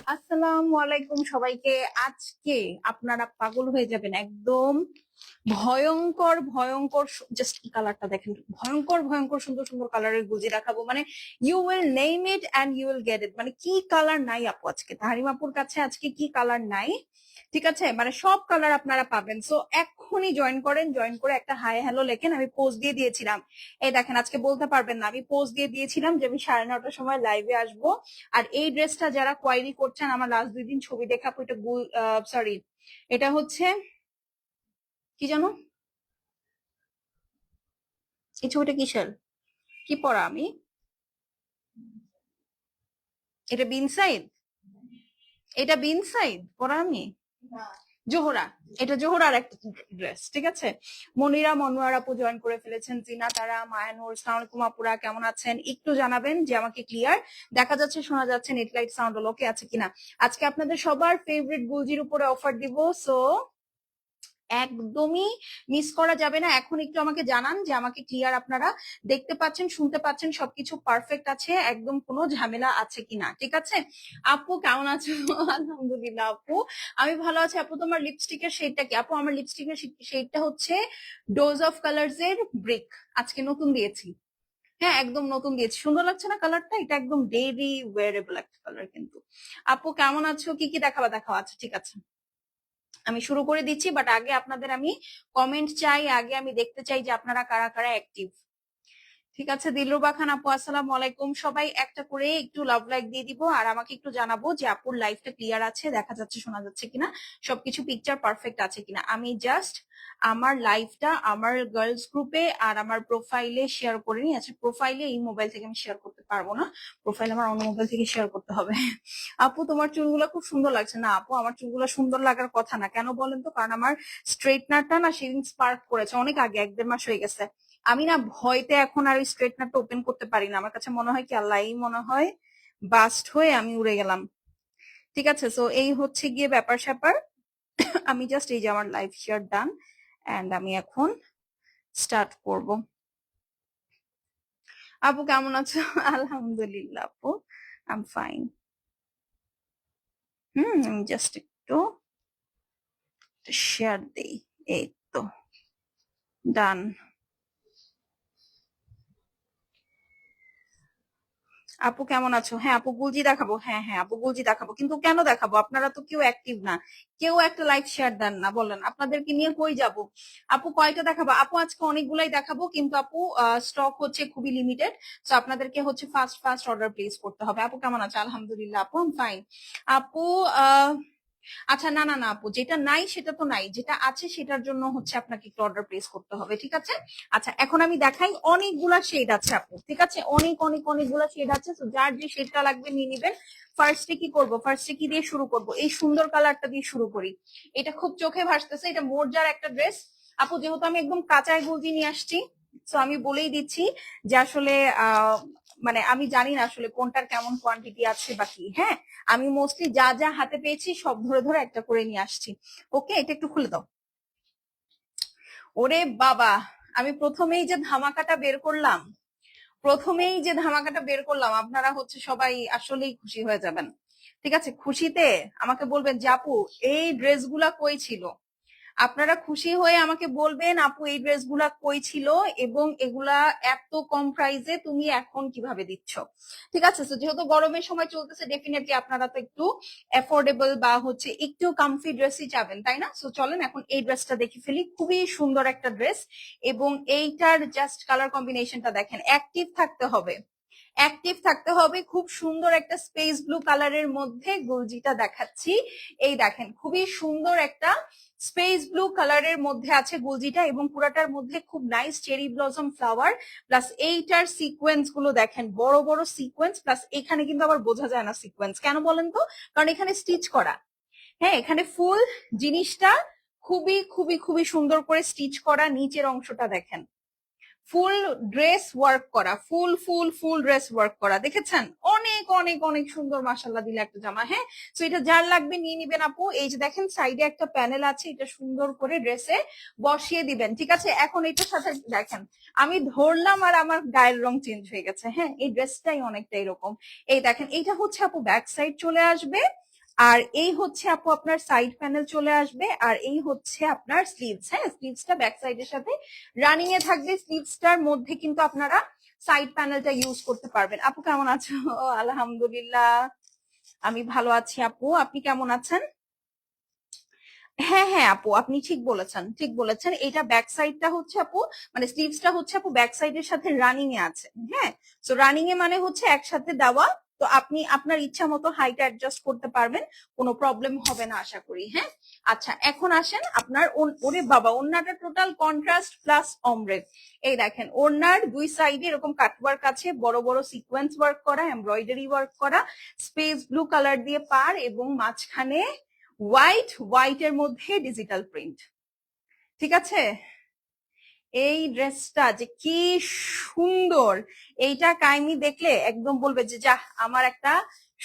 আসসালামু আলাইকুম সবাইকে। আজকে আপনারা পাগল হয়ে যাবেন, একদম ভয়ঙ্কর ভয়ঙ্কর। জাস্ট কালারটা দেখেন, ভয়ঙ্কর ভয়ঙ্কর সুন্দর সুন্দর কালারের গুজি রাখাবো, মানে you will name it and you will get it. মানে কি কালার নাই আপু আজকে, তাহারিম আপুর কাছে আজকে কি কালার নাই, ঠিক আছে? মানে সব কালার আপনারা পাবেন। সো এক্ষুনি জয়েন করেন, জয়েন করে একটা হাই হ্যালো লেখেন। আমি পোস্ট দিয়ে দিয়েছিলাম, এই দেখেন, আজকে বলতে পারবেন না, আমি পোস্ট দিয়ে দিয়েছিলাম যে আমি 9:30টার সময় লাইভে আসবো। আর এই ড্রেসটা যারা কোয়ারি করছেন, আমার লাস্ট 2 দিন ছবি দেখাবো। এটা সরি, এটা হচ্ছে কি জানো, এই ছবিটা কিসের, কি পরা আমি, এটা বিন সাইড, এটা বিন সাইড পরা আমি, জোহরা, এটা জোহরার একটা ড্রেস, ঠিক আছে? মনিরা মনোয়ার আপু জয়েন করে ফেলেছেন, জিনা তারা, মায়ানুর, আসসালামু আলাইকুম আপুরা, কেমন আছেন একটু জানাবেন যে আমাকে ক্লিয়ার দেখা যাচ্ছে, শোনা যাচ্ছে, নেট লাইট সাউন্ড ওকে আছে কিনা। আজকে আপনাদের সবার ফেভারিট গুলজির উপরে অফার দিব, সো একদমই মিস করা যাবে না। এখন একটু আমাকে জানান যে আমাকে ক্লিয়ার আপনারা দেখতে পাচ্ছেন, শুনতে পাচ্ছেন, সবকিছু পারফেক্ট আছে, একদম কোনো ঝামেলা আছে কিনা, ঠিক আছে? আপু কেমন আছো? আলহামদুলিল্লাহ আপু, আমি ভালো আছি। আপু তোমার লিপস্টিকের শেডটা কি? আপু আমার লিপস্টিকের শেডটা হচ্ছে ডোজ অফ কালার্স এর ব্রিক, আজকে নতুন দিয়েছি। হ্যাঁ, একদম নতুন দিয়েছি। সুন্দর লাগছে না কালারটা? এটা একদম ডেইলি ওয়ারেবল একটা কালার কিন্তু। আপু কেমন আছো? কি কি দেখাবা, দেখাও। আচ্ছা ঠিক আছে, আমি শুরু করে দিচ্ছি, বাট আগে আপনাদের আমি কমেন্ট চাই, আগে আমি দেখতে চাই যে আপনারা কারা কারা অ্যাক্টিভ। ঠিক আছে, দিলরুবা খান আপু আসসালামু আলাইকুম। সবাই একটা করে একটু লাভ লাইক দিয়ে দিব, আর আমাকে একটু জানাবো যে আপুর লাইফটা ক্লিয়ার আছে, দেখা যাচ্ছে, শোনা যাচ্ছে কিনা, সবকিছু পিকচার পারফেক্ট আছে কিনা। আমি জাস্ট আমার লাইফটা আমার গার্লস গ্রুপে আর আমার প্রোফাইলে শেয়ার করে নিই। আচ্ছা, প্রোফাইলে এই মোবাইল থেকে আমি শেয়ার করতে পারবো না, প্রোফাইল আমার অন্য মোবাইল থেকে শেয়ার করতে হবে। আপু তোমার চুলগুলো খুব সুন্দর লাগছে। না আপু, আমার চুলগুলো সুন্দর লাগার কথা না, কেন বলেন তো? কারণ আমার স্ট্রেটনারটা না সেদিন স্পার্ক করেছে, অনেক আগে, 1-1.5 মাস হয়ে গেছে। আমি না ভয়তে এখন আর ওই স্ট্রেটনারটা ওপেন করতে পারি না। আমার কাছে মনে হয় কি, আল্লাহ, এই মনে হয় বাস্ট হয়ে আমি উড়ে গেলাম। ঠিক আছে, সো এই হচ্ছে গিয়ে ব্যাপার স্যাপার। আমি জাস্ট এই যে আমার লাইভ শেয়ার ডান, এন্ড আমি এখন স্টার্ট করব। আপু কেমন আছো? আলহামদুলিল্লাহ আপু, আই এম ফাইন। আমি জাস্ট একটু শেয়ার দেই, এই তো ডান। আপু কেমন আছো? হ্যাঁ আপু, গুলজি দেখাবো। হ্যাঁ হ্যাঁ আপু, গুলজি দেখাবো, কিন্তু কেন দেখাবো? আপনারা তো কেউ অ্যাক্টিভ না, কেউ একটা লাইক শেয়ার দেন না, বলেন আপনাদেরকে নিয়ে কই যাব? আপু কয়টা দেখাবো? আপু আজকে অনেকগুলাই দেখাবো, কিন্তু আপু স্টক হচ্ছে খুবই লিমিটেড, তো আপনাদেরকে হচ্ছে ফার্স্ট ফার্স্ট অর্ডার প্লেস করতে হবে। আপু কেমন আছে? আলহামদুলিল্লাহ আপু, আমি ফাইন। আপু আচ্ছা, না না না আপু, যেটা নাই সেটা তো নাই, যেটা আছে সেটার জন্য হচ্ছে আপনাকে একটু অর্ডার প্লেস করতে হবে, ঠিক আছে? আচ্ছা, এখন আমি দেখাই, অনেকগুলা শেড আছে আপু, ঠিক আছে? অনেক অনেক অনেকগুলা শেড আছে, তো যার যে শেডটা লাগবে নিয়ে নিবেন। ফার্স্টে কি করব, ফার্স্টে কি দিয়ে শুরু করব? এই সুন্দর কালারটা দিয়ে শুরু করি। এটা খুব চোখে ভাসতেছে, এটা মোরজার একটা ড্রেস। আপু যেহেতু আমি একদম কাঁচায় গুলজি নিয়ে আসছি, তো আমি বলেই দিচ্ছি যে আসলে মানে আমি জানি না আসলে কোনটার কেমন কোয়ান্টিটি আছে বা কি। হ্যাঁ, আমি মোস্টলি যা যা হাতে পেয়েছি সব ধরে ধরে একটা করে নিয়ে আসছি। ওকে, এটা একটু খুলে দাও। ওরে বাবা, আমি প্রথমেই যে ধামাকাটা বের করলাম, প্রথমেই যে ধামাকাটা বের করলাম, আপনারা হচ্ছে সবাই আসলেই খুশি হয়ে যাবেন। ঠিক আছে, খুশিতে আমাকে বলবেন যে আপু এই ড্রেসগুলা কই ছিল। আপনারা খুশি হয়ে আমাকে বলবেন আপু এই ড্রেসগুলা কই ছিল, এবং এগুলা এত কম প্রাইসে তুমি এখন কিভাবে দিচ্ছ। ঠিক আছে, তো যেহেতু গরমের সময় চলতেছে, ডেফিনেটলি আপনারা তো একটু অ্যাফোর্ডেবল বা হচ্ছে একটু কমফি ড্রেসই চাবেন, তাই না? সো চলেন এখন এই ড্রেসটা দেখে ফেলি, খুবই সুন্দর একটা ড্রেস। এবং এইটার জাস্ট কালার কম্বিনেশনটা দেখেন, অ্যাক্টিভ থাকতে হবে, অ্যাক্টিভ থাকতে হবে। খুব সুন্দর একটা স্পেস ব্লু কালারের মধ্যে গুলজিটা দেখাচ্ছি। এই দেখেন, খুবই সুন্দর একটা স্পেস ব্লু কালারের মধ্যে আছে গুলজিটা, এবং পুরাটার মধ্যে খুব nice cherry blossom flower, plus এইটার সিকোয়েন্স গুলো দেখেন, বড় বড় সিকোয়েন্স, প্লাস এখানে কিন্তু আবার বোঝা যায় না সিকোয়েন্স, কেন বলেন তো? কারণ এখানে স্টিচ করা। হ্যাঁ, এখানে ফুল জিনিসটা খুবই খুবই খুবই সুন্দর করে স্টিচ করা, নিচের অংশটা দেখেন, ফুল ড্রেস ওয়ার্ক করা, ফুল ফুল ফুল ড্রেস ওয়ার্ক করা, দেখেছেন? অনেক অনেক অনেক সুন্দর, মাসাল্লাহ দিলে একটা জামা। হ্যাঁ, তো এটা যার লাগবে নিয়ে নিবেন আপু। এই যে দেখেন সাইডে একটা প্যানেল আছে, এটা সুন্দর করে ড্রেসে বসিয়ে দিবেন, ঠিক আছে? এখন এটার সাথে দেখেন, আমি ধরলাম আর আমার গায়ের রং চেঞ্জ হয়ে গেছে। হ্যাঁ, এই ড্রেসটাই অনেকটা এরকম। এই দেখেন, এইটা হচ্ছে আপু ব্যাক সাইড চলে আসবে, আর এই হচ্ছে আপু আপনার সাইড প্যানেল চলে আসবে, আর এই হচ্ছে আপনার স্লিভস। হ্যাঁ, স্লিভসটা ব্যাক সাইডের সাথে রানিং এ থাকবে। স্লিভসটার মধ্যে কিন্তু আপনারা সাইড প্যানেলটা ইউজ করতে পারবেন। আপু কেমন আছো? আলহামদুলিল্লাহ, আমি ভালো আছি। আপু আপনি কেমন আছেন? হ্যাঁ হ্যাঁ আপু, আপনি ঠিক বলেছেন, ঠিক বলেছেন। এটা ব্যাক সাইডটা হচ্ছে আপু, মানে স্লিভসটা হচ্ছে আপু ব্যাক সাইডের সাথে রানিং এ আছে। হ্যাঁ, তো রানিং এ মানে হচ্ছে একসাথে দেওয়া। তো আপনি আপনার ইচ্ছা মতো হাইট অ্যাডজাস্ট করতে পারবেন, কোনো প্রবলেম হবে না আশা করি। হ্যাঁ, আচ্ছা এখন আসেন আপনার ওরে বাবা, ওড়নাটা টোটাল কন্ট্রাস্ট প্লাস অমব্রে। এই দেখেন ওড়নার দুই সাইডে এরকম কাটওয়ার্ক আছে, বড় বড় সিকোয়েন্স ওয়ার্ক করা, এমব্রয়ডারি ওয়ার্ক করা, স্পেস ব্লু কালার দিয়ে পার, এবং মাঝখানে হোয়াইটের মধ্যে ডিজিটাল প্রিন্ট। ঠিক আছে, এই ড্রেসটা যে কি সুন্দর, এইটা কাইমি দেখলে একদম বলবে যে যাহ, আমার একটা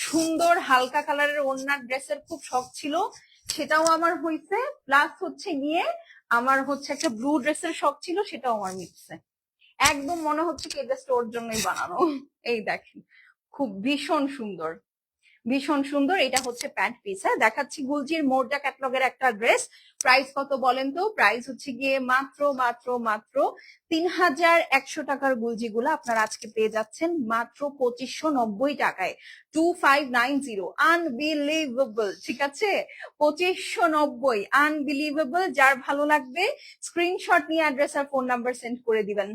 সুন্দর হালকা কালারের ওড়নার ড্রেসের খুব শখ ছিল, সেটাও আমার হইছে। প্লাস হচ্ছে গিয়ে আমার হচ্ছে একটা ব্লু ড্রেসের শখ ছিল, সেটাও আমার মিটছে। একদম মনে হচ্ছে কি এই ড্রেসটা ওর জন্যই বানানো। এই দেখেন, খুব ভীষণ সুন্দর, ভীষণ সুন্দর। এটা হচ্ছে প্যান্ট পিস। হ্যাঁ, দেখাচ্ছি গুলজির মোর্জা ক্যাটালগের একটা ড্রেস। প্রাইস কত বলেন তো? প্রাইস হচ্ছে গিয়ে মাত্র মাত্র মাত্র 3100 টাকার গুলজি গুলো আপনারা আজকে পেয়ে যাচ্ছেন মাত্র 2590 টাকায়। 2590, আনবিলিভেবল। ঠিক আছে, 2590, আনবিলিভেবল। যার ভালো লাগবে স্ক্রিনশট নিয়ে অ্যাড্রেস আর ফোন নাম্বার সেন্ড করে দিবেন।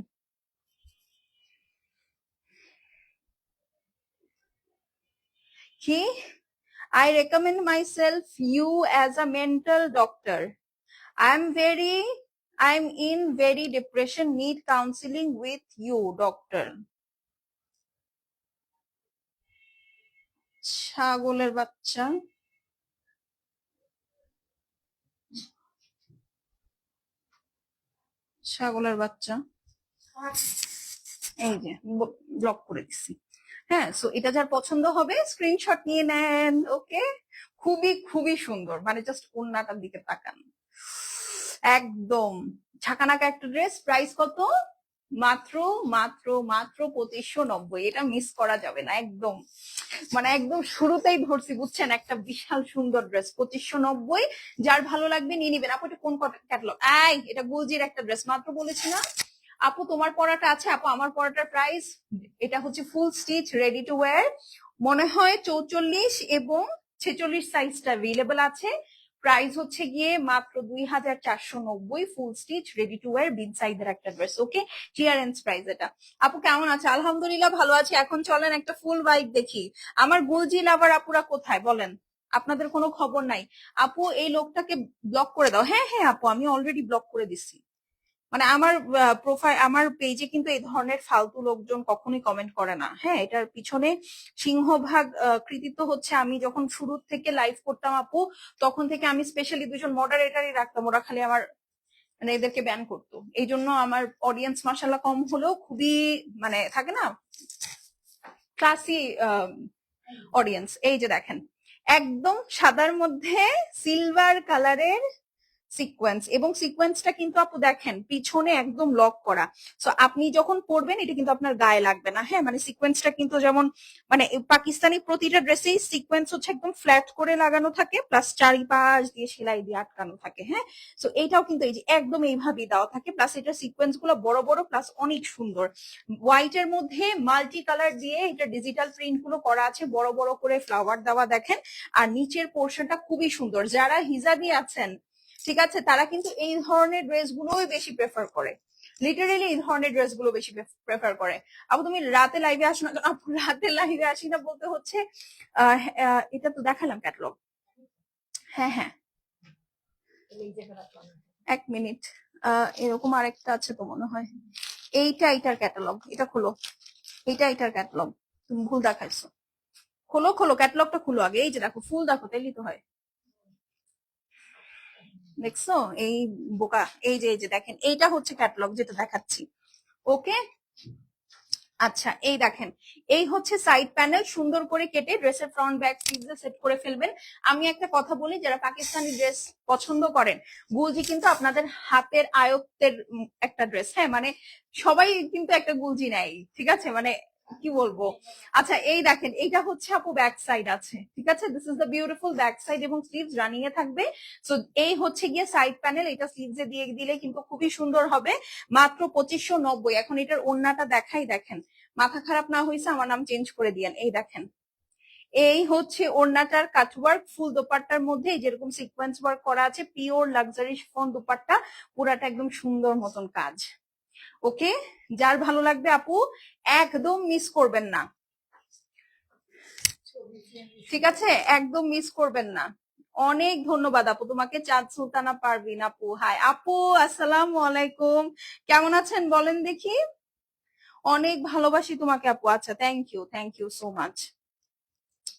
কি? I recommend myself you as a mental doctor. I'm in very depression, need counseling with you, doctor. ছাগলের বাচ্চা, ছাগলের বাচ্চা। এই যে ব্লক করে দিছি। হ্যাঁ, সো এটা যার পছন্দ হবে স্ক্রিনশট নিয়ে নেন। ওকে, খুবই খুবই সুন্দর, মানে জাস্ট ওড়নাটার দিকে তাকান, একদম ঝাঁকানাকা একটা ড্রেস। প্রাইস কত? মাত্র মাত্র মাত্র 2590। এটা মিস করা যাবে না একদম, মানে একদম শুরুতেই ধরছি বুঝছেন, একটা বিশাল সুন্দর ড্রেস 2590। যার ভালো লাগবে নিয়ে নিবেন। আপু এটা কোন ক্যাটালগ? এটা গুলজির একটা ড্রেস, মাত্র বলেছি না আপু তোমার পড়াটা আছে। আপু আমার পড়াটার প্রাইস, এটা হচ্ছে ফুল স্টিচ রেডি টু ওয়্যার, মনে হয় 44 এবং 46 সাইজটা অ্যাভেলেবল আছে। প্রাইস হচ্ছে গিয়ে মাত্র 2490, ফুল stitch ready to wire big সাইজের একটা ড্রেস। ওকে, ক্লিয়ারেন্স প্রাইস এটা। আপু কেমন আছে? আলহামদুলিল্লাহ ভালো আছি। এখন চলেন একটা ফুল বাইক দেখি। আমার গুলজি লাভার আপুরা কোথায় বলেন? আপনাদের কোনো খবর নাই। আপু এই লোকটাকে ব্লক করে দাও। হ্যাঁ হ্যাঁ আপু, আমি অলরেডি ব্লক করে দিচ্ছি। মানে আমার প্রোফাইল, আমার পেজে কিন্তু এই ধরনের ফালতু লোকজন কখনোই কমেন্ট করে না। হ্যাঁ, এটার পিছনে সিংহভাগ কৃতিত্ব হচ্ছে আমি যখন শুরু থেকে লাইভ করতাম আপু, তখন থেকে আমি স্পেশালি দুজন মডারেটারই রাখতাম, ওরা খালি আমার মানে এদেরকে ব্যান করতো। এই জন্য আমার অডিয়েন্স মাশাআল্লাহ কম হলেও খুবই মানে থাকে না ক্লাসি অডিয়েন্স। এই যে দেখেন, একদম সাদার মধ্যে সিলভার কালারের সিকোয়েন্স, এবং সিকোয়েন্সটা কিন্তু আপু দেখেন পিছনে একদম লক করা। সো আপনি যখন পরবেন এটা কিন্তু আপনার গায়ে লাগবে না। হ্যাঁ, মানে সিকোয়েন্সটা কিন্তু যেমন মানে পাকিস্তানি প্রতিটা ড্রেসেই সিকোয়েন্স হচ্ছে একদম ফ্ল্যাট করে লাগানো থাকে, প্লাস চারিপাশ দিয়ে সেলাই দিয়ে আটকানো থাকে। হ্যাঁ, সো এইটাও কিন্তু এই যে একদম এইভাবেই দেওয়া থাকে, প্লাস এটা সিকোয়েন্স গুলো বড় বড়, প্লাস অনেক সুন্দর। হোয়াইটের মধ্যে মাল্টি কালার দিয়ে এটা ডিজিটাল প্রিন্ট গুলো করা আছে, বড় বড় করে ফ্লাওয়ার দেওয়া দেখেন। আর নিচের পোর্শনটা খুবই সুন্দর। যারা হিজাবি আছেন, ঠিক আছে, তারা কিন্তু এই ধরনের ড্রেস গুলোই বেশি প্রেফার করে, লিটারেলি এই ধরনের ড্রেস গুলো বেশি প্রেফার করে। আপু তুমি রাতে লাইভে আসো না? আপু রাতে লাইভে আসি না বলতে হচ্ছে এটা তো দেখালাম ক্যাটালগ। হ্যাঁ হ্যাঁ, এক মিনিট, এরকম আরেকটা আছে তো মনে হয়। এইটার ক্যাটালগ, এটা খোলো। এটার ক্যাটালগ, তুমি ভুল দেখাইছো। খোলো খোলো, ক্যাটালগটা খুলো আগে। এই যে দেখো, ফুল দেখো, তাইলেই তো হয়। দেখছো এই বোকা? এই যে দেখেন, এইটা হচ্ছে ক্যাটালগ যেটা দেখাচ্ছি। ওকে, আচ্ছা এই দেখেন, এই হচ্ছে সাইড প্যানেল, সুন্দর করে কেটে ড্রেসের ফ্রন্ট ব্যাক স্লিভসে সেট করে ফেলবেন। আমি একটা কথা বলি, যারা পাকিস্তানি ড্রেস পছন্দ করেন, গুলজি কিন্তু আপনাদের হাতের আয়ত্তের একটা ড্রেস। হ্যাঁ, মানে সবাই কিন্তু একটা গুলজি নেয়, ঠিক আছে, মানে কি বলবো। আচ্ছা এই দেখেন, এইটা হচ্ছে আপু ব্যাক সাইড আছে, ঠিক আছে, this is the beautiful back side এবং স্লিভস রানিং এ থাকবে। সো এই হচ্ছে গিয়ে সাইড প্যানেল, এটা স্লিভস এ দিয়ে দিলে কিন্তু খুবই সুন্দর হবে। মাত্র 2590। এখন এটার ওড়নাটা দেখাই, দেখেন মাথা খারাপ না হয়েছে আমার নাম চেঞ্জ করে দিয়েন। এই দেখেন, এই হচ্ছে ওড়নাটার কাটওয়ার্ক, ফুল দোপাট্টার মধ্যে যেরকম সিকোয়েন্স ওয়ার্ক করা আছে, পিওর লাক্সারি শিফন দোপাট্টা, পুরাটা একদম সুন্দর মতন কাজ। ওকে, যার ভালো লাগবে আপু একদম মিস করবেন না, ঠিক আছে, একদম মিস করবেন না। অনেক ধন্যবাদ আপু তোমাকে, চাঁদ সুলতানা পারভিন আপু। হাই আপু, আসসালামু আলাইকুম, কেমন আছেন বলেন দেখি। অনেক ভালোবাসি তোমাকে আপু। আচ্ছা, থ্যাংক ইউ সো মাচ।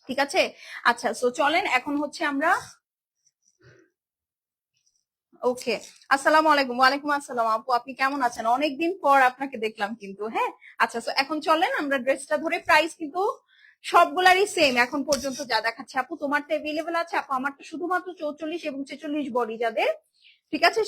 ঠিক আছে, আচ্ছা সো চলেন এখন হচ্ছে আমরা, ওকে, আসসালামু আলাইকুম। ওয়ালাইকুম আসসালাম আপু, আপনি কেমন আছেন? অনেকদিন পর আপনাকে দেখলাম কিন্তু। হ্যাঁ, আচ্ছা তো এখন চলেন আমরা ড্রেসটা ধরে, প্রাইস কিন্তু সবগুলারই সেম এখন পর্যন্ত যা দেখাচ্ছে। আপু তোমারটা অ্যাভেলেবেল আছে আপু, আমারটা শুধুমাত্র 44 এবং 46 বডি যাদের, ঠিক আছে,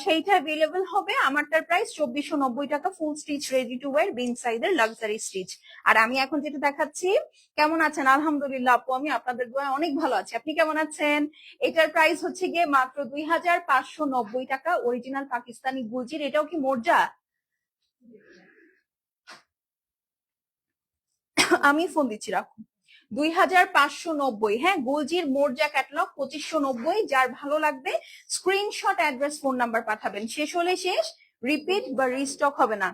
সেইটা অ্যাভেলেবেল হবে। আমারটার প্রাইস 2490 টাকা, full stitch ready to wear বিন সাইজের লাক্সারি স্টিচ। আর আমি এখন যেটা দেখাচ্ছি, কেমন আছেন? আলহামদুলিল্লাহ আপু, আমি আপনাদের দোয়ায় অনেক ভালো আছি। আপনি কেমন আছেন? এটার প্রাইস হচ্ছে গিয়ে মাত্র 2590 টাকা, অরিজিনাল পাকিস্তানি গুলজির। এটাও কি মোর্জা? আমি ফোন দিচ্ছি, রাখুন। 2590, হ্যাঁ, গুলজির মোর্জা ক্যাটালগ 2590। যার ভালো লাগবে স্ক্রিনশট, অ্যাড্রেস, ফোন নাম্বার পাঠাবেন। শেষ হলে শেষ, রিপিট বা রিস্টক হবে না,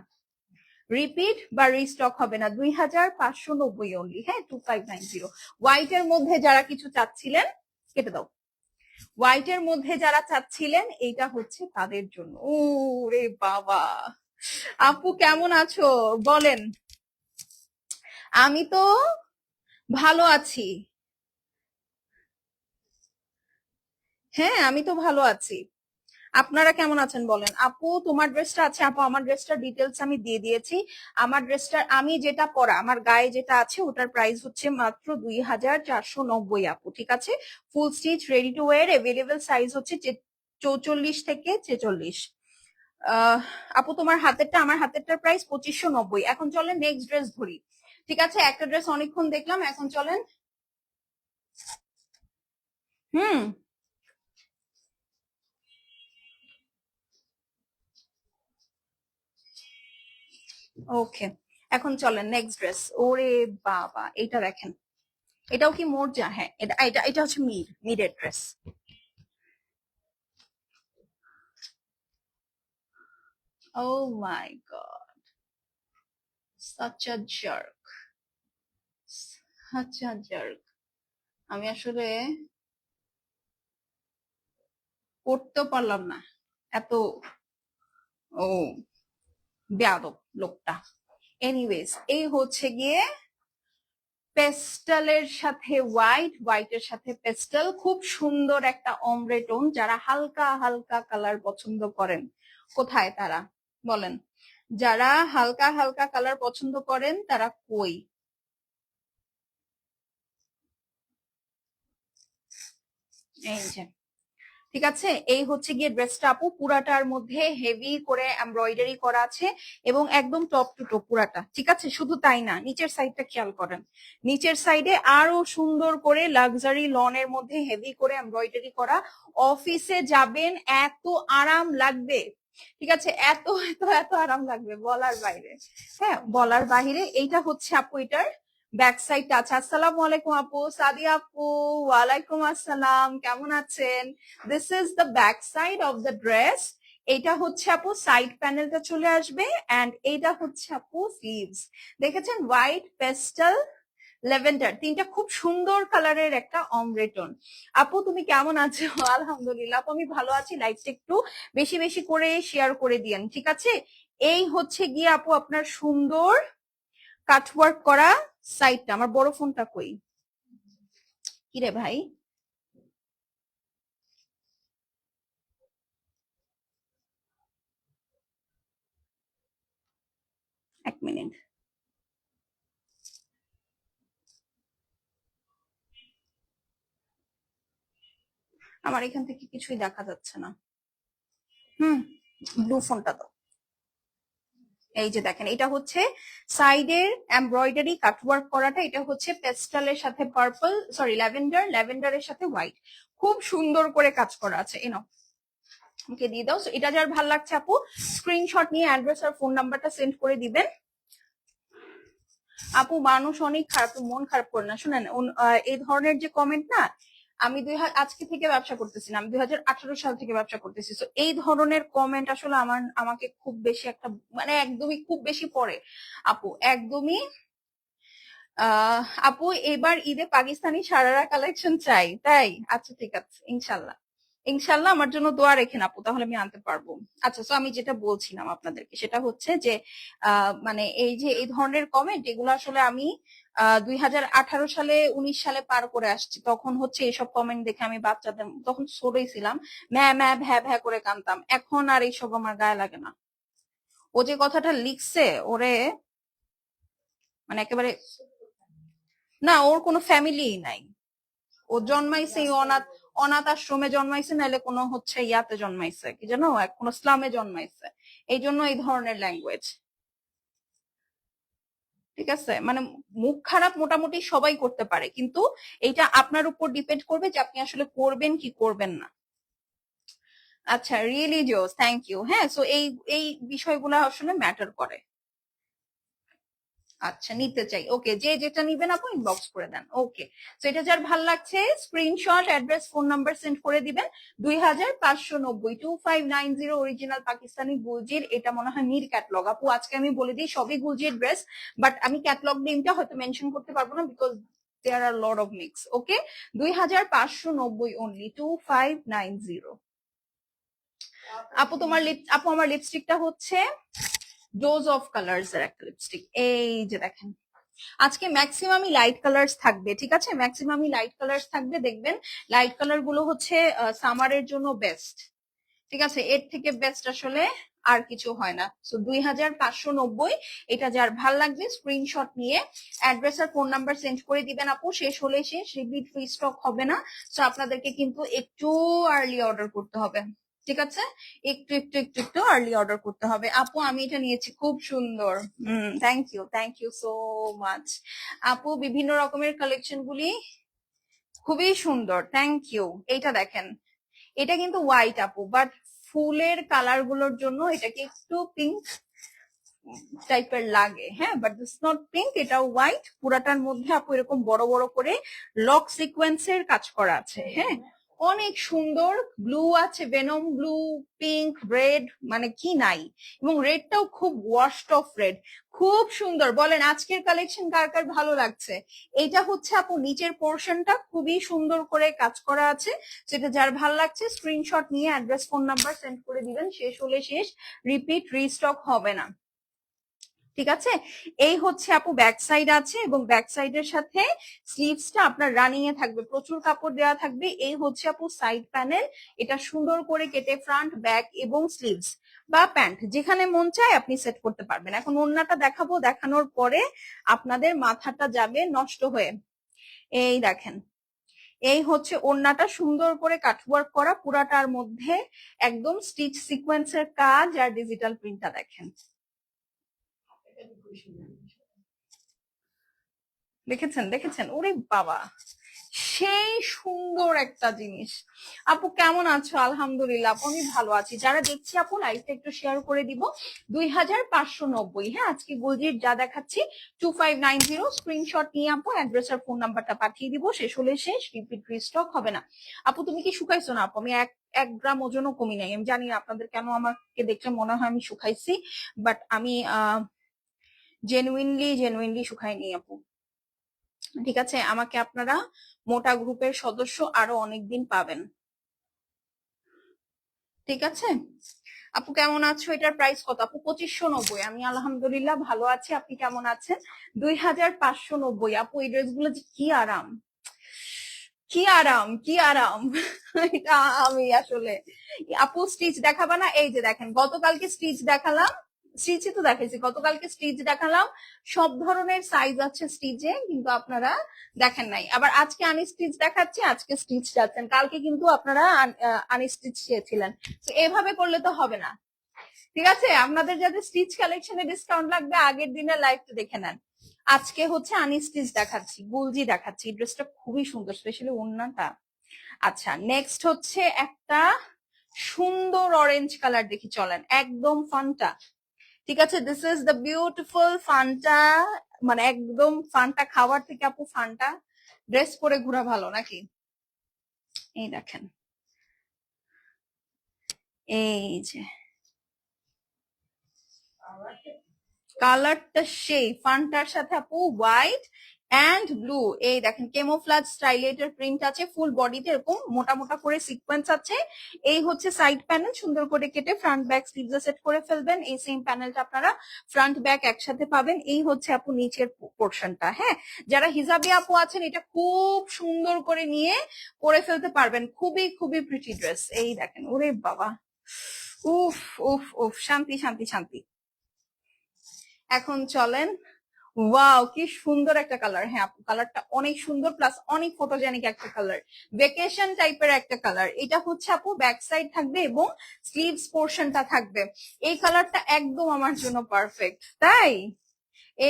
রিপিট বা রিস্টক হবে না। 2590 অনলি, হ্যাঁ, 2590। হোয়াইট এর মধ্যে যারা কিছু চাচ্ছিলেন, কেটে দাও। হোয়াইট এর মধ্যে যারা চাচ্ছিলেন, এইটা হচ্ছে তাদের জন্য। ও রে বাবা, আপু কেমন আছো বলেন? আমি তো ভালো আছি, হ্যাঁ আমি তো ভালো আছি। আপনারা কেমন আছেন বলেন? আপু তোমার ড্রেসটা আছে আপু, আমার ড্রেসটার ডিটেলস আমি দিয়ে দিয়েছি। আমার ড্রেসটার আমি যেটা পরা, আমার গায়ে যেটা আছে ওটার প্রাইস হচ্ছে মাত্র 2490 আপু, ঠিক আছে। ফুল stitch ready to wire, available size হচ্ছে 44 থেকে 46। আপু তোমার হাতেরটা, আমার হাতেরটার প্রাইস 2590। এখন চলেন নেক্সট ড্রেস ধরি, ঠিক আছে, একটা ড্রেস অনেকক্ষণ দেখলাম, এখন চলেন। হুম, ওকে, এখন চলেন নেক্সট ড্রেস। ওরে বাবা, এইটা দেখেন, এটাও কি মোর্জা? হ্যাঁ, এটা এটা এটা হচ্ছে মিডের dress. Oh my god, such a jerk, such a jerk. আমি আসলে পড়তেও পারলাম না, এত ও বেয়াদব লোকটা। এনিওয়েজ, এই হচ্ছে গিয়ে পেস্টালের সাথে হোয়াইট, হোয়াইটের সাথে পেস্টাল, খুব সুন্দর একটা অমরে টোন। যারা হালকা হালকা কালার পছন্দ করেন, কোথায় তারা বলেন? যারা হালকা হালকা কালার পছন্দ করেন তারা কই? এই যে, ঠিক আছে, এই হচ্ছে গিয়ে ড্রেসটা আপু, পুরাটার মধ্যে হেভি করে এমব্রয়ডারি করা আছে এবং একদম টপ টু টপ পুরাটা, ঠিক আছে। শুধু তাই না, নিচের সাইডটা খেয়াল করেন, নিচের সাইডে আরো সুন্দর করে লাক্সারি লনের মধ্যে হেভি করে এমব্রয়ডারি করা। অফিসে যাবেন, এত আরাম লাগবে, ঠিক আছে, এত এত এত আরাম লাগবে বলার বাইরে, হ্যাঁ বলার বাহিরে। এইটা হচ্ছে আপু এটার ব্যাক সাইডটা আছে। আসসালামু আলাইকুম আপু, সাদিয়া আপু, ওয়ালাইকুম আসসালাম, কেমন আছেন? This is the back side of the dress. এটা হচ্ছে আপু সাইড প্যানেলটা চলে আসবে, এন্ড এইটা হচ্ছে আপু স্লিভস। দেখেছেন, হোয়াইট, পেস্টাল, লেভেন্ডার, তিনটা খুব সুন্দর কালারের একটা অমরেটন। আপু তুমি কেমন আছো? আলহামদুলিল্লাহ আপু, আমি ভালো আছি। লাইভটা একটু বেশি বেশি করে শেয়ার করে দিয়েন, ঠিক আছে। এই হচ্ছে গিয়ে আপু আপনার সুন্দর কাটওয়ার্ক করা সাইডটা। আমার বড় ফোনটা কই? কিরে ভাই, 1 মিনিট, আমার এখান থেকে কিছুই দেখা যাচ্ছে না। হুম, ব্লু ফোনটা তো এই যে দেখেন, এটা হচ্ছে সাইডের এমব্রয়ডারি কাটওয়ার্ক করাটা, এটা হচ্ছে পেস্টালের সাথে পার্পল, সরি ল্যাভেন্ডারের সাথে হোয়াইট, খুব সুন্দর করে কাজ করা আছে। এনো ওকে দিয়ে দাও। এটা যার ভালো লাগছে আপু স্ক্রিনশট নিয়ে অ্যাড্রেস আর ফোন নাম্বারটা সেন্ড করে দিবেন। আপু মানুষ অনেক খারাপ, মন খারাপ করে না, শুনেন এই ধরনের যে কমেন্ট না, আমি আজকে থেকে ব্যবসা করতেছি না, আমি 2018 সাল থেকে ব্যবসা করতেছি। তো এই ধরনের কমেন্ট আসলে আমাকে খুব বেশি একটা, মানে একদমই খুব বেশি পড়ে আপু, একদমই। আপু এবার ঈদে পাকিস্তানি সারারা কালেকশন চাই, তাই? আচ্ছা ঠিক আছে, ইনশাল্লাহ ইনশাল্লাহ আমার জন্য দোয়া রেখেন আপু, তাহলে আমি আনতে পারবো। আচ্ছা, তো আমি যেটা বলছিলাম আপনাদেরকে সেটা হচ্ছে যে মানে এই যে এই ধরনের কমেন্ট, এগুলো আসলে আমি 2018 সালে 19 সালে পার করে আসছি, তখন হচ্ছে এইসব কমেন্ট দেখে আমি বাচ্চাদের, তখন ছোটই ছিলাম, ম্যা ম্যা ভ্যা ভ্যা করে কানতাম। এখন আর এইসব আমার গায়ে লাগে না। ও যে কথাটা লিখছে, ওরে মানে একেবারে, না ওর কোনো ফ্যামিলি নাই, ও জন্মাইছে অনাথ, অনাথ আশ্রমে জন্মাইছে, নাহলে কোনো হচ্ছে ইয়াতে জন্মাইছে, কি জানো, কোনো স্লামে জন্মাইছে, এই জন্য এই ধরনের ল্যাঙ্গুয়েজ। ঠিক আছে, মানে মুখ খারাপ মোটামুটি সবাই করতে পারে, কিন্তু এইটা আপনার উপর ডিপেন্ড করবে যে আপনি আসলে করবেন কি করবেন না। আচ্ছা, রিয়েলি জোস, থ্যাংক ইউ। হ্যাঁ, সো এই এই বিষয়গুলো আসলে ম্যাটার করে। আচ্ছা, নিতে চাই, ওকে, যে যেটা নিবেন আপু ইনবক্স করে দেন। ওকে, তো এটা যার ভাল লাগছে screenshot address phone number send করে দিবেন। 2590 2590 অরিজিনাল পাকিস্তানি গুলজির, এটা মনে হয় মির ক্যাটলগ আপু। আজকে আমি বলে দিই সবই গুলজির ড্রেস, বাট আমি ক্যাটলগ নেমটা হয়তো মেনশন করতে পারবো না, because there are lot of mix. Okay, 2590 only, 2590। আপু তোমার আপু আমার লিপস্টিকটা হচ্ছে ডোজ অফ কালার্স এর একটা লিপস্টিক, এই যে দেখেন। আজকে ম্যাক্সিমামই লাইট কালার্স থাকবে, ঠিক আছে, ম্যাক্সিমামই লাইট কালার্স থাকবে। দেখবেন লাইট কালার গুলো হচ্ছে সামারের জন্য বেস্ট, ঠিক আছে, এর থেকে বেস্ট আসলে আর কিছু হয় না। সো 2590, এটা যার ভাল লাগবে স্ক্রিনশট নিয়ে অ্যাড্রেস আর ফোন নাম্বার সেন্ড করে দিবেন আপু। শেষ হলে শেষ, রিপিট স্টক হবে না। সো আপনাদেরকে কিন্তু একটু আর্লি অর্ডার করতে হবে, ঠিক আছে, একটু একটু একটু একটু আর্লি অর্ডার করতে হবে। আপু আমি এটা নিয়েছি, খুব সুন্দর। থ্যাংক ইউ সো মাচ আপু, বিভিন্ন রকমের কালেকশন গুলি খুবই সুন্দর, থ্যাংক ইউ। এইটা দেখেন, এটা কিন্তু হোয়াইট আপু, বাট ফুলের কালার গুলোর জন্য এটাকে একটু পিঙ্ক টাইপের লাগে, হ্যাঁ, বাট দিস নট পিঙ্ক, এটা হোয়াইট। পুরাটার মধ্যে আপু এরকম বড় বড় করে লক সিকোয়েন্সের কাজ করা আছে, হ্যাঁ, অনেক সুন্দর। ব্লু আছে, ভেনম ব্লু, পিঙ্ক, রেড, মানে কি নাই, এবং রেডটাও খুব ওয়াশড অফ রেড, খুব সুন্দর। বলেন আজকের কালেকশন কার কার ভালো লাগছে? এইটা হচ্ছে আপু নিচের পোর্শনটা খুবই সুন্দর করে কাজ করা আছে, যেটা যার ভালো লাগছে স্ক্রিনশট নিয়ে অ্যাড্রেস ফোন নাম্বার সেন্ড করে দিবেন। শেষ হলে শেষ, রিপিট রিস্টক হবে না, ঠিক আছে। এই হচ্ছে আপু ব্যাক সাইড আছে, এবং ব্যাক সাইডের সাথে স্লিভসটা আপনার রানিং এ থাকবে, প্রচুর কাপড় দেওয়া থাকবে। এই হচ্ছে আপু সাইড প্যানেল, এটা সুন্দর করে কেটে ফ্রন্ট, ব্যাক এবং স্লিভস বা প্যান্ট যেখানে মন চায় আপনি সেট করতে পারবেন। এখন ওড়নাটা দেখাবো, দেখানোর পরে আপনাদের মাথাটা যাবে নষ্ট হয়ে। এই দেখেন, এই হচ্ছে ওড়নাটা, সুন্দর করে কাটওয়ার্ক করা, পুরাটার মধ্যে একদম স্টিচ সিকোয়েন্সের কাজ আর ডিজিটাল প্রিন্টটা দেখেন। দেখেছেন দেখেছেন, ওরে বাবা, সেই সুন্দর একটা জিনিস। আপু কেমন আছো? আলহামদুলিল্লাহ আপু, আমি ভালো আছি। যারা দেখছি আপু লাইভটা একটু শেয়ার করে দিব। 2590, হ্যাঁ, আজকে গুলজির যা দেখাচ্ছি 2590, স্ক্রিনশট নিয়ে আপু অ্যাড্রেস আর ফোন নাম্বারটা পাঠিয়ে দিব। শেষ হলে শেষ, রিপিট রিস্টক হবে না। আপু তুমি কি শুকাইছো? না আপু, আমি এক গ্রাম ওজনও কমি নাই। আমি জানি না আপনাদের কেন আমাকে দেখলে মনে হয় আমি শুকাইছি, বাট আমি জেনুইনলি শুকাইনি আপু, ঠিক আছে। আমাকে আপনারা মোটা গ্রুপের সদস্য আরো অনেকদিন পাবেন, ঠিক আছে। আপু কেমন আছো? এটার প্রাইস কত আপু? 2590। আমি আলহামদুলিল্লাহ ভালো আছি, আপনি কেমন আছেন? 2590 আপু, এই ড্রেসগুলো যে কি আরাম, কি আরাম, কি আরাম। এটা আমি আসলে, আপু স্টিচ দেখাবা না? এই যে দেখেন, গতকালকে স্টিচ দেখালাম, স্টিচই তো দেখাইছি, গতকালকে স্টিচ দেখালাম, সব ধরনের সাইজ আছে স্টিচে, কিন্তু আপনারা দেখেন নাই। আবার আজকে আনস্টিচ দেখাচ্ছি, আজকে স্টিচ যাচ্ছেন, কালকে কিন্তু আপনারা আনস্টিচ চেয়েছিলেন। তো এভাবে করলে তো হবে না। ঠিক আছে, আপনাদের যাদের স্টিচ কালেকশনে ডিসকাউন্ট লাগবে আগের দিনের লাইভটা দেখে নেন। আজকে হচ্ছে আনস্টিচ দেখাচ্ছি, গুলজি দেখাচ্ছি। ড্রেসটা খুবই সুন্দর, স্পেশালি ওড়নাটা। আচ্ছা, নেক্সট হচ্ছে একটা সুন্দর অরেঞ্জ কালার দেখি, চলেন একদম ফান্টা। ঠিক আছে, this is the beautiful Fanta. মানে একদম ফান্টা খাবার থেকে আপু ফান্টা ড্রেস পরে ঘোরা ভালো নাকি? এই দেখেন, এই যে কালারটা সেই ফান্টার সাথে আপু হোয়াইট এন্ড ব্লু। এই দেখেন কেমোফ্লাজ স্টাইলেটের প্রিন্ট আছে, ফুল বডিতে এরকম মোটা মোটা করে সিকোয়েন্স আছে। এই হচ্ছে সাইড প্যানেল, সুন্দর করে কেটে ফ্রন্ট ব্যাক স্লিভস সেট করে ফেলবেন। এই সেম প্যানেলটা আপনারা ফ্রন্ট ব্যাক একসাথে পাবেন। এই হচ্ছে আপু নিচের পোর্শনটা। হ্যাঁ, যারা হিজাবি আপু আছেন এটা খুব সুন্দর করে নিয়ে করে ফেলতে পারবেন। খুবই খুবই প্রিটি ড্রেস। এই দেখেন, ওরে বাবা, উফ উফ উফ, শান্তি শান্তি শান্তি। এখন চলেন, ওয়াও কি সুন্দর একটা কালার। হ্যাঁ আপু, কালারটা অনেক সুন্দর, প্লাস অনেক ফটোজেনিক একটা কালার, ভেকেশন টাইপের একটা কালার। এটা হচ্ছে আপু ব্যাক সাইড থাকবে এবং স্লিভস পোর্শনটা থাকবে। এই কালারটা একদম আমার জন্য পারফেক্ট, তাই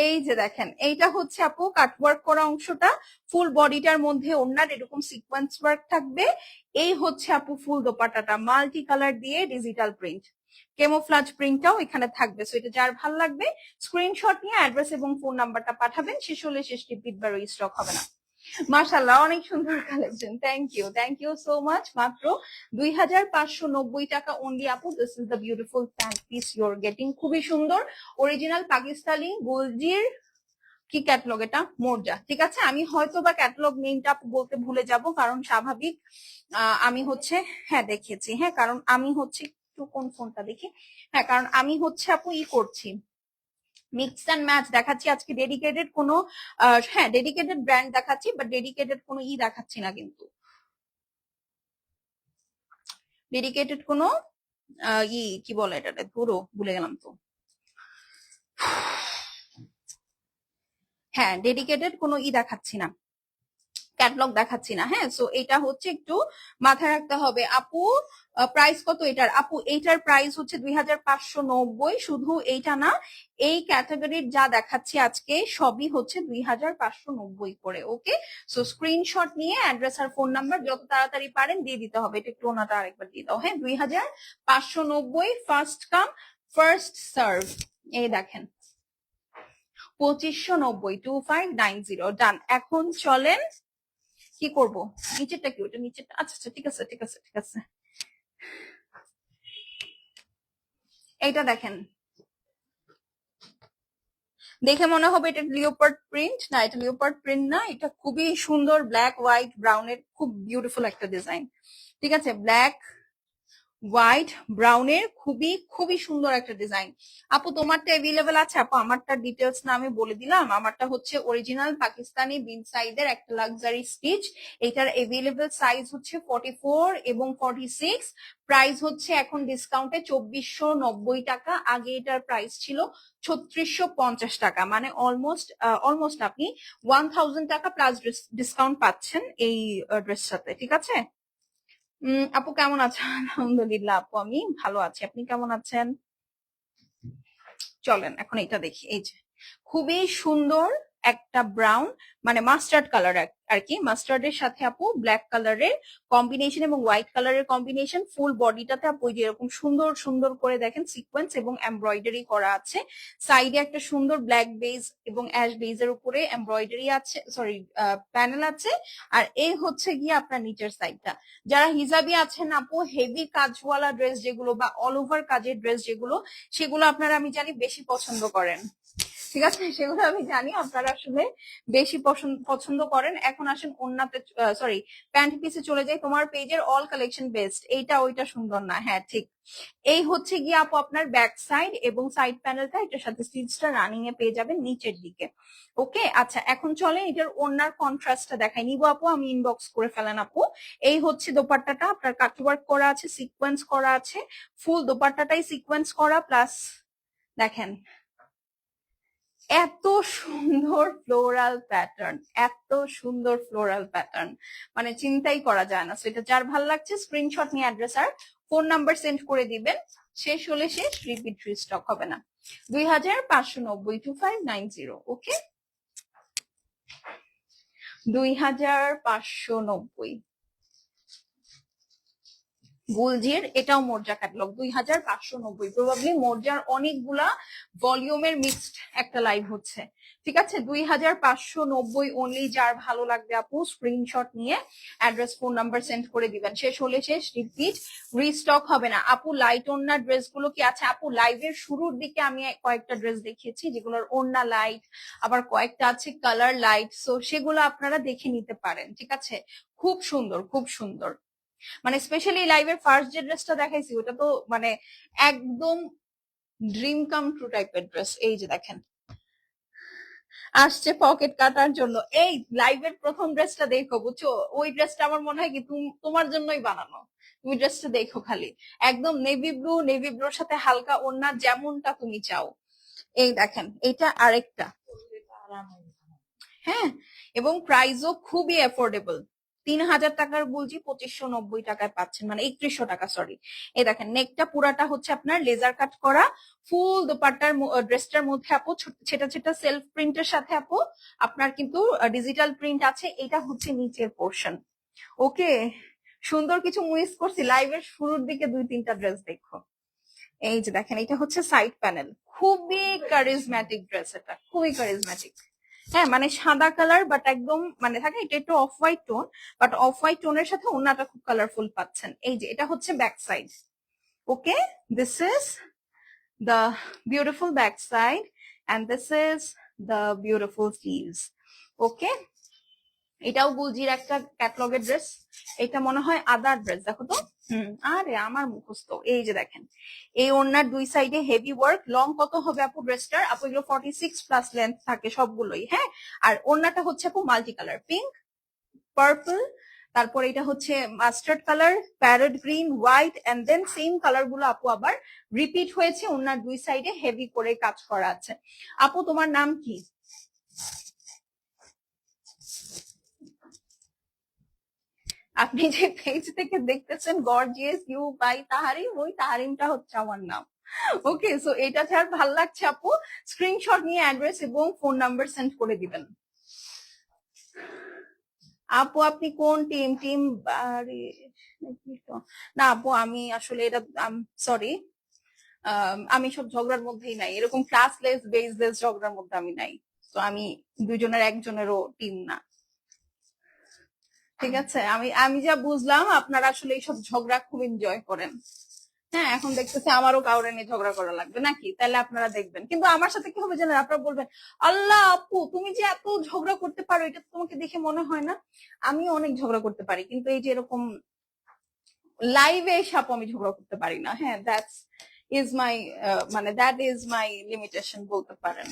এই যে দেখেন, এইটা হচ্ছে আপু কাটওয়ার্ক করা অংশটা, ফুল বডিটার মধ্যে ওড়নার এরকম সিকোয়েন্স ওয়ার্ক থাকবে। এই হচ্ছে আপু ফুল দোপাট্টাটা মাল্টি কালার দিয়ে ডিজিটাল প্রিন্ট, কেমোফ্লাজ প্রিন্টটাও এখানে থাকবে। সো এটা যার ভালো লাগবে স্ক্রিনশট নিয়ে অ্যাড্রেস এবং ফোন নাম্বারটা পাঠাবেন। শেষ হলে শেষ টিপিটবার স্টক হবে না। মাশাআল্লাহ, অনেক সুন্দর collection. Thank you so much. মাত্র 2590 টাকা অনলি আপু। This is the beautiful pant piece you are getting. খুবই সুন্দর অরিজিনাল পাকিস্তানি গোলজির কি ক্যাটলগ এটা, মোর্জা। ঠিক আছে, আমি হয়তো বা ক্যাটলগ নেমটা বলতে ভুলে যাব, কারণ স্বাভাবিক আমি হচ্ছে, হ্যাঁ দেখেছি, হ্যাঁ কারণ আমি হচ্ছে একটু কোন ফোনটা দেখি, হ্যাঁ কারণ আমি হচ্ছে আপু করছি মিক্স অ্যান্ড ম্যাচ দেখাচ্ছি আজকে। ডেডিকেটেড কোনো হ্যাঁ ডেডিকেটেড ব্র্যান্ড দেখাচ্ছি, বাট ডেডিকেটেড কোনো দেখাচ্ছি না কিন্তু। ডেডিকেটেড কোনো কি বলে এটা, পুরো ভুলে গেলাম তো। হ্যাঁ, ডেডিকেটেড কোনো দেখাচ্ছি না, ক্যাটলগ দেখাচ্ছি না। হ্যাঁ, সো এটা হচ্ছে একটু মাথায় রাখতে হবে। আপু প্রাইস কত এটার? আপু এইটার প্রাইস হচ্ছে 2590। শুধু এইটা না, এই ক্যাটাগরির যা দেখাচ্ছি আজকে সবই হচ্ছে 2590 করে। ওকে, সো স্ক্রিনশট নিয়ে অ্যাড্রেস আর ফোন নাম্বার যত তাড়াতাড়ি পারেন দিয়ে দিতে হবে। এটা একটু ওনাটা আরেকবার দিয়ে দাও। হ্যাঁ, 2590, ফার্স্ট কাম ফার্স্ট সার্ভ। এই দেখেন 2590, 2590, ডান। এখন চলেন কি করব, নিচেরটা কি, ওটা নিচেরটা, আচ্ছা আচ্ছা ঠিক আছে ঠিক আছে ঠিক আছে। এইটা দেখেন, দেখে মনে হবে এটা লিওপার্ড প্রিন্ট, না এটা লিওপার্ড প্রিন্ট না, এটা খুবই সুন্দর ব্ল্যাক হোয়াইট ব্রাউনের খুব বিউটিফুল একটা ডিজাইন। ঠিক আছে, ব্ল্যাক হোয়াইট ব্রাউনের খুবই খুবই সুন্দর একটা ডিজাইন। আপু তোমারটা এভেলেবেল আছে? আপু আমারটা ডিটেলস না আমি বলে দিলাম। আমারটা হচ্ছে অরিজিনাল পাকিস্তানি বিন সাইজের একটা লাক্সারি স্টিচ। এটার এভেলেবেল সাইজ হচ্ছে 44 এবং 46। প্রাইস হচ্ছে এখন ডিসকাউন্টে 2490 টাকা। আগে এটার প্রাইস ছিল 3650 টাকা, মানে অলমোস্ট আপনি 1000 টাকা প্লাস ডিসকাউন্ট পাচ্ছেন এই ড্রেসটাতে। ঠিক আছে, আপু কেমন আছেন? আলহামদুলিল্লাহ আপু, আমি ভালো আছি, আপনি কেমন আছেন? চলেন এখন এটা দেখি। এই যে খুবই সুন্দর একটা ব্রাউন, মানে মাস্টার্ড কালার আর কি, মাস্টার্ডের সাথে আপু ব্ল্যাক কালারের কম্বিনেশন এবং হোয়াইট কালারের কম্বিনেশন। ফুল বডিটাতে আপু যেরকম সুন্দর সুন্দর করে দেখেন সিকোয়েন্স এবং এমব্রয়ডারি করা আছে। সাইডে একটা সুন্দর ব্ল্যাক বেজ এবং অ্যাশ বেজের উপরে এমব্রয়ডারি আছে, সরি প্যানেল আছে। আর এই হচ্ছে গিয়ে আপনার নিচের সাইডটা। যারা হিজাবি আছেন আপু, হেভি কাজওয়ালা ড্রেস যেগুলো বা অল ওভার কাজের ড্রেস যেগুলো, সেগুলো আপনারা আমি জানি বেশি পছন্দ করেন। ঠিক আছে, সেগুলো আমি জানি আপনারা আসলে বেশি পছন্দ করেন। এখন আসেন ওন্নাতে, সরি প্যান্ট পিসে চলে যাই। তোমার পেজের অল কালেকশন বেস্ট, এইটা ওইটা সুন্দর না। হ্যাঁ ঠিক, এই হচ্ছে গিয়ে আপু আপনার ব্যাক সাইড এবং সাইড প্যানেলটা, এটার সাথে স্লিভসটা রানিং এ পেয়ে যাবেন নিচের দিকে। ওকে, আচ্ছা এখন চলে এটার ওন্নার কন্ট্রাস্টটা দেখাই নিব আপু, আমি ইনবক্স করে ফেলেন আপু। এই হচ্ছে দোপাট্টাটা, আপনার কাটওয়ার্ক করা আছে, সিকোয়েন্স করা আছে, ফুল দোপাট্টাটাই সিকোয়েন্স করা, প্লাস দেখেন এত সুন্দর ফ্লোরাল প্যাটার্ন, এত সুন্দর ফ্লোরাল প্যাটার্ন, মানে চিন্তাই করা যায় না। সো এটা যার ভালো লাগছে স্ক্রিনশট নিয়ে অ্যাড্রেস আর ফোন নাম্বার সেন্ড করে দিবেন। শেষ হলে শেষ, রিপিট রিস্টক হবে না। 2590 2590। ওকে, 2590 গুলজির, এটাও মোর্জা ক্যাটালগ। 2590, প্রবাবলি মোর্জার অনেকগুলা ভলিউমের মিক্সড একটা লাইভ হচ্ছে। ঠিক আছে, 2590 অনলি। যার ভালো লাগবে আপু স্ক্রিনশট নিয়ে অ্যাড্রেস ফোন নাম্বার সেন্ড করে দিবেন। শেষ হলে শেষ, রিপিট রিস্টক হবে না। আপু লাইট ওড়নার ড্রেস গুলো কি আছে? আপু লাইভের শুরুর দিকে আমি কয়েকটা ড্রেস দেখিয়েছি যেগুলোর ওড়না লাইট, আবার কয়েকটা আছে কালার লাইট, সো সেগুলো আপনারা দেখে নিতে পারেন। ঠিক আছে, খুব সুন্দর, খুব সুন্দর। মানে স্পেশালি লাইভের ফার্স্ট যে ড্রেসটা দেখাইছি ওটা তো মানে একদম ড্রিম কাম ট্রু টাইপের ড্রেস। এই যে দেখেন, আসছে পকেট কাটার জন্য। এই লাইভের প্রথম ড্রেসটা দেখো, বুঝছো? ওই ড্রেসটা আমার মনে হয় কি তোমার জন্যই বানানো। তুমি ড্রেসটা দেখো খালি, একদম নেভি ব্লু, নেভি ব্লুর সাথে হালকা ওড়না, যেমনটা তুমি চাও। এই দেখেন, এটা আরেকটা। হ্যাঁ, এবং প্রাইসও খুবই অ্যাফোর্ডেবল। 3000 টাকার গুলজি 2590 টাকায় পাচ্ছেন, মানে 3100 টাকা, সরি। এই দেখেন, নেকটা পুরাটা হচ্ছে আপনার লেজার কাট করা, ফুল দোপাট্টার ড্রেসটার মধ্যে আপু ছেটা ছেটা সেলফ প্রিন্টের সাথে আপু আপনার কিন্তু ডিজিটাল প্রিন্ট আছে। এটা হচ্ছে নিচের পোর্শন। ওকে, সুন্দর কিছু মিস করছি? লাইভের শুরুর দিকে 2-3টা ড্রেস দেখো। এই যে দেখেন, এটা হচ্ছে সাইড প্যানেল। খুবই কারিজম্যাটিক ড্রেস, এটা খুবই কারিজম্যাটিক। হ্যাঁ, মানে সাদা কালার, বাট একদম মানে থাকে এটা একটু off white tone, but off white টোনের সাথে ওড়নাটা খুব কালারফুল পাচ্ছেন। এই যে এটা হচ্ছে back side. Okay, this is the beautiful back side and this is the beautiful sleeves. Okay, এটাও গুলজির একটা ক্যাটলগের ড্রেস। এটা মনে হয় আদার ড্রেস, দেখো তো। আরে আমার মুখস্থ। এই যে দেখেন, এই ওড়নার দুই সাইডে হেভি ওয়ার্ক। লং কত হবে আপু ড্রেসটার? আপু এগুলো 46 প্লাস লেন্থ থাকে সবগুলোই। হ্যাঁ, আর ওড়নাটা হচ্ছে আপু মাল্টি কালার, পিঙ্ক, পার্পল, তারপর এটা হচ্ছে mustard colour, parrot green, white, and then same colour গুলো আপু আবার রিপিট হয়েছে। ওড়নার দুই সাইডে হেভি করে কাজ করা আছে। আপু তোমার নাম কি? আপনি যে পেজ থেকে দেখতেছেন গর্জিয়াস ইউ বাই তাহারিম, ওই তাহারিমটা হচ্ছে আমার নাম। ওকে, সো এটা যার ভাল লাগছে আপু স্ক্রিনশট নিয়ে অ্যাড্রেস এবং ফোন নাম্বার সেন্ড করে দিবেন। আপু আপনি কোন টিম? টিম না আপু, আমি আসলে এটা সরি, আমি সব ঝগড়ার মধ্যেই নাই, এরকম ক্লাসলেস বেসলেস ঝগড়ার মধ্যে আমি নাই। তো আমি দুজনের একজনেরও টিম না। ঠিক আছে, আমি আমি যা বুঝলাম আপনারা আসলে এইসব ঝগড়া খুব এনজয় করেন। হ্যাঁ, এখন দেখতেছি আমারও কাউরে নিয়ে ঝগড়া করা লাগবে নাকি? তাহলে আপনারা দেখবেন, কিন্তু আমার সাথে কি হবে জানেন? আপনারা বলবেন আল্লাহ আপু তুমি যে এত ঝগড়া করতে পারো, এটা তোমাকে দেখে মনে হয় না। আমি অনেক ঝগড়া করতে পারি, কিন্তু এই যে এরকম লাইভে এসে আপু আমি ঝগড়া করতে পারি না। হ্যাঁ, দ্যাটস ইজ মাই মানে দ্যাট ইজ মাই লিমিটেশন বলতে পারেন।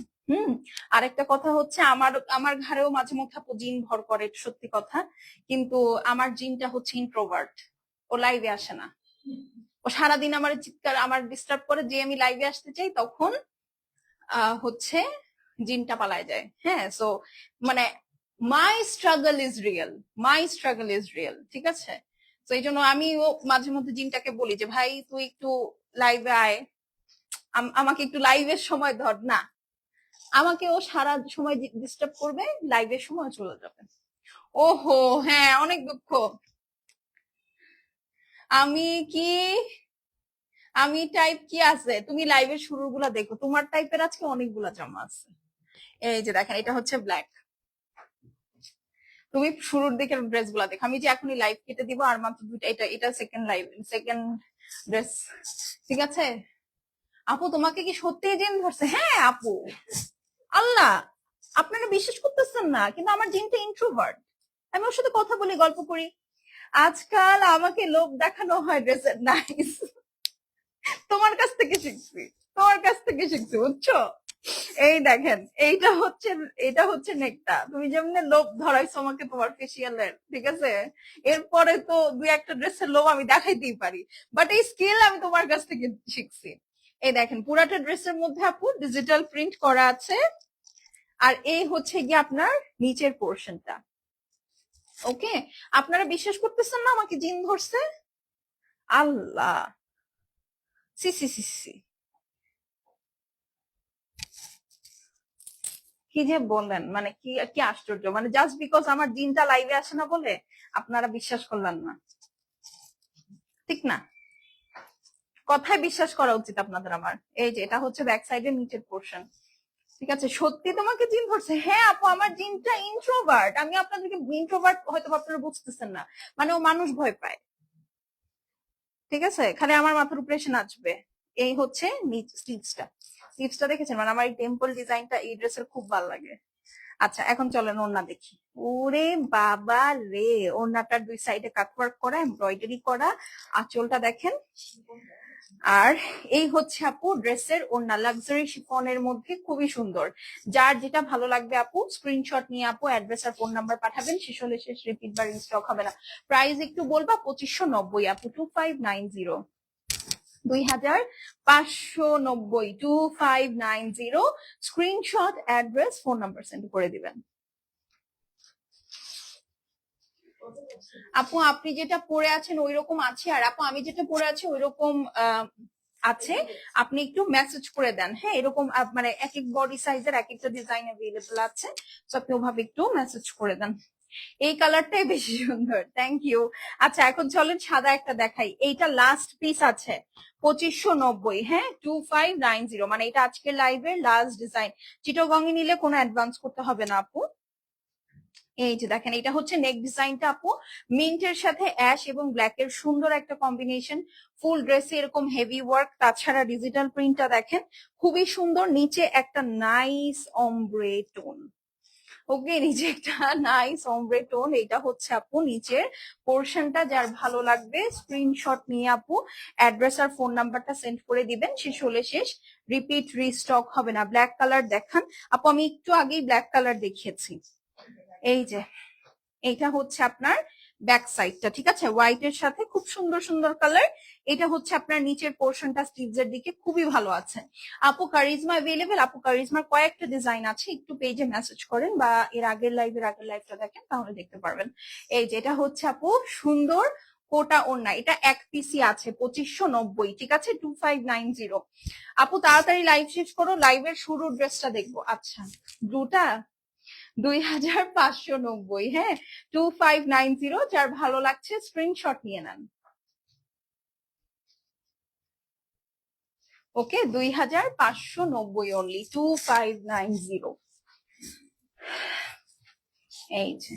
আরেকটা কথা হচ্ছে, আমার আমার ঘরেও মাঝে মধ্যে আপু জিন ভর করে, সত্যি কথা। কিন্তু আমার জিনটা হচ্ছে ইন্ট্রোভার্ট, ও লাইভে আসে না। ও সারাদিন আমার চিৎকার, আমার ডিস্টার্ব করে। যে আমি লাইভে আসতে চাই তখন হচ্ছে জিনটা পালায় যায়। হ্যাঁ, সো মানে my struggle is real, my struggle is real. ঠিক আছে, তো এই জন্য আমিও মাঝে মধ্যে জিনটাকে বলি যে ভাই তুই একটু লাইভে আয়, আমাকে একটু লাইভের সময় ধর না। আমাকে ও সারা সময় ডিস্টার্ব করবে, লাইভের সময় চলে যাবে। ওহো, হ্যাঁ, অনেক দুঃখ। আমি কি আমি টাইপ কি আছে? তুমি লাইভের শুরুগুলা দেখো, তোমার টাইপের আজকে অনেকগুলা জামা আছে। এই যে দেখেন, এটা হচ্ছে ব্ল্যাক। তুমি শুরুর দিকের ড্রেস গুলা দেখো। আমি যে এখনই লাইভ কেটে দিব, আর মাত্র দুইটা। এটা এটা সেকেন্ড লাইভ, সেকেন্ড ড্রেস। ঠিক আছে আপু, তোমাকে কি সত্যিই জিন ধরছে? হ্যাঁ আপু, আল্লাহ, আপনারা বিশ্বাস করতেছেন না, কিন্তু আমার জিনটা ইন্ট্রোভার্ট। আমি ওর সাথে কথা বলি, গল্প করি। আজকাল আমাকে লোক দেখানো হয় ড্রেসের নাইস। তোমার কাছ থেকে শিখছি, তোমার কাছ থেকে শিখছি, বুঝছো? এই দেখেন, এটা হচ্ছে নেকটা। তুমি যেমন লোভ ধরাইছো আমাকে তোমার ফেসিয়ালের, ঠিক আছে? এরপরে তো দুই একটা ড্রেসের লোভ আমি দেখাইতেই পারি, বাট এই স্কিল আমি তোমার কাছ থেকে শিখছি। এই দেখেন, পুরাটা ড্রেসের মধ্যে আপু ডিজিটাল প্রিন্ট করা আছে। আর এই হচ্ছে গিয়ে আপনার নিচের পোর্শনটা। ওকে, আপনারা বিশ্বাস করতেছেন না আমাকে জিন ধরছে? আল্লাহ, সি সি সি সি কি যে বললেন, মানে কি কি আশ্চর্য, মানে জাস্ট বিকজ আমার জিনটা লাইভে আসে না বলে আপনারা বিশ্বাস করলেন না, ঠিক না? কথায় বিশ্বাস করা উচিত আপনাদের আমার। এই যে এটা হচ্ছে ব্যাক সাইডের নিচের পোর্শন, ঠিক আছে? সত্যি তোমাকে জিন ধরছে? হ্যাঁ আপু, আমার জিনটা ইন্ট্রোভার্ট। আমি আপনাদেরকে ইন্ট্রোভার্ট হয়তো আপনারা বুঝতেছেন না, মানে ও মানুষ ভয় পায়, ঠিক আছে? খালি আমার মাথার উপরে এসে নাচবে। এই হচ্ছে নিচ স্লিভসটা, স্লিভসটা দেখেছেন? মানে আমার এই টেম্পল ডিজাইনটা এই ড্রেসের খুব ভালো লাগে। আচ্ছা এখন চলেন ওড়না দেখি। ওরে বাবা রে, ওড়নাটার দুই সাইডে কাটওয়ার্ক করা, এমব্রয়ডারি করা, আঁচলটা দেখেন। আর এই হচ্ছে আপু ড্রেসের ওড়না, লাক্সারি শিফনের মধ্যে খুবই সুন্দর। যার যেটা ভালো লাগবে আপু স্ক্রিনশট নিয়ে আপু অ্যাড্রেস আর ফোন নাম্বার পাঠাবেন, শেষ হলে শেষ, রিপিট বা রিস্টক হবে না। প্রাইস একটু বলবা? 2590 আপু, 2590, 2590, 2590। Screenshot, address, phone number send করে দিবেন। আপু আপনি যেটা পরে আছেন ওই রকম আছে, আর আপু আমি যেটা পরে আছি ওই রকম আছে। আপনি একটু মেসেজ করে দেন, হ্যাঁ? এরকম মানে এক এক বডি সাইজের এক একটা ডিজাইন अवेलेबल আছে, তো আপনি ওভাবে একটু মেসেজ করে দেন। এই কালারটাই বেশি সুন্দর, থ্যাংক ইউ। আচ্ছা এখন চলেন সাদা একটা দেখাই, এইটা লাস্ট পিস আছে, 2590, হ্যাঁ, 2590, মানে এটা আজকের লাইভের লাস্ট ডিজাইন। চিটোগংয়ে নিলে কোনো অ্যাডভান্স করতে হবে না আপু। এই যে দেখেন, এটা হচ্ছে নেক ডিজাইনটা আপু, মিন্টের সাথে অ্যাশ এবং ব্ল্যাক এর সুন্দর একটা কম্বিনেশন। ফুল ড্রেসে এরকম হেভি ওয়ার্ক, তাছাড়া ডিজিটাল প্রিন্টটা দেখেন খুবই সুন্দর। নিচে একটা নাইস অমব্রে টোন, ওকে, নিচে একটা নাইস অমব্রে টোন। এটা হচ্ছে আপু নিচের পোর্শনটা। যার ভালো লাগবে স্ক্রিনশট নিয়ে আপু অ্যাড্রেস আর ফোন নাম্বারটা সেন্ড করে দিবেন, শেষ হলে শেষ, রিপিট রিস্টক হবে না। ব্ল্যাক কালার দেখান আপু, আমি একটু আগেই ব্ল্যাক কালার দেখিয়েছি। এই যে এইটা হচ্ছে আপনার ব্যাক সাইডটা, ঠিক আছে? হোয়াইট এর সাথে খুব সুন্দর সুন্দর কালার। এটা হচ্ছে আপনার নিচের পোর্শনটা স্লিভস এর দিকে খুবই ভালো আছে। আপু কারিজমা अवेलेबल? আপু কারিজমার কয়েকটা ডিজাইন আছে, একটু পেজে মেসেজ করেন বা এর আগের লাইভটা দেখেন, তাহলে দেখতে পারবেন। এই যে এটা হচ্ছে আপু সুন্দর কোটা ওড়না, এটা এক পিসি আছে, 2590, ঠিক আছে, 2590। আপু তাড়াতাড়ি লাইভ শেষ করো, লাইভের শুরুর ড্রেসটা দেখবো। আচ্ছা ব্লুটা 2590, হ্যাঁ, 2590। যার ভালো লাগছে স্ক্রিনশট নিয়ে নেন। ওকে, 2590 অনলি, 2590। এই যে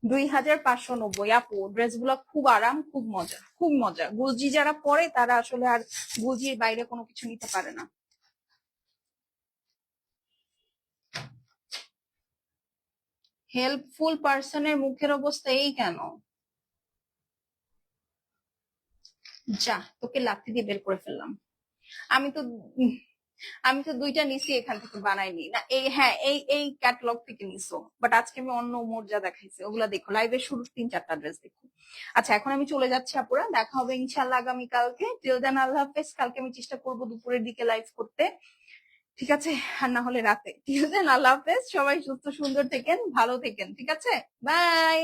2590 আপু, ড্রেস গুলো খুব আরাম, খুব মজা, খুব মজা। গুলজি যারা পরে তারা আসলে আর গুলজির বাইরে কোনো কিছু নিতে পারে না। হেল্পফুল পার্সনের মুখের অবস্থা এই কেন? যা, তোকে লাথি দিয়ে বের করে ফেললাম। আমি তো আমি তো দুইটা নিছি এখান থেকে, বানাইনি না। এই হ্যাঁ, এই এই ক্যাটালগ থেকে নিছো, বাট আজকে আমি অন্য মর্যাদা দেখাইছি, ওগুলা দেখো, লাইভের শুরু 3-4টা ড্রেস দেখো। আচ্ছা এখন আমি চলে যাচ্ছি আপুরা, দেখা হবে ইনশাল্লাহ আগামীকালকে। টিল দেন আল্লাহ হাফেজ। কালকে আমি চেষ্টা করবো দুপুরের দিকে লাইভ করতে, ঠিক আছে? আর না হলে রাতে। টিল দেন আল্লাহ হাফেজ, সবাই সুস্থ সুন্দর থেকেন, ভালো থেকেন, ঠিক আছে? বাই।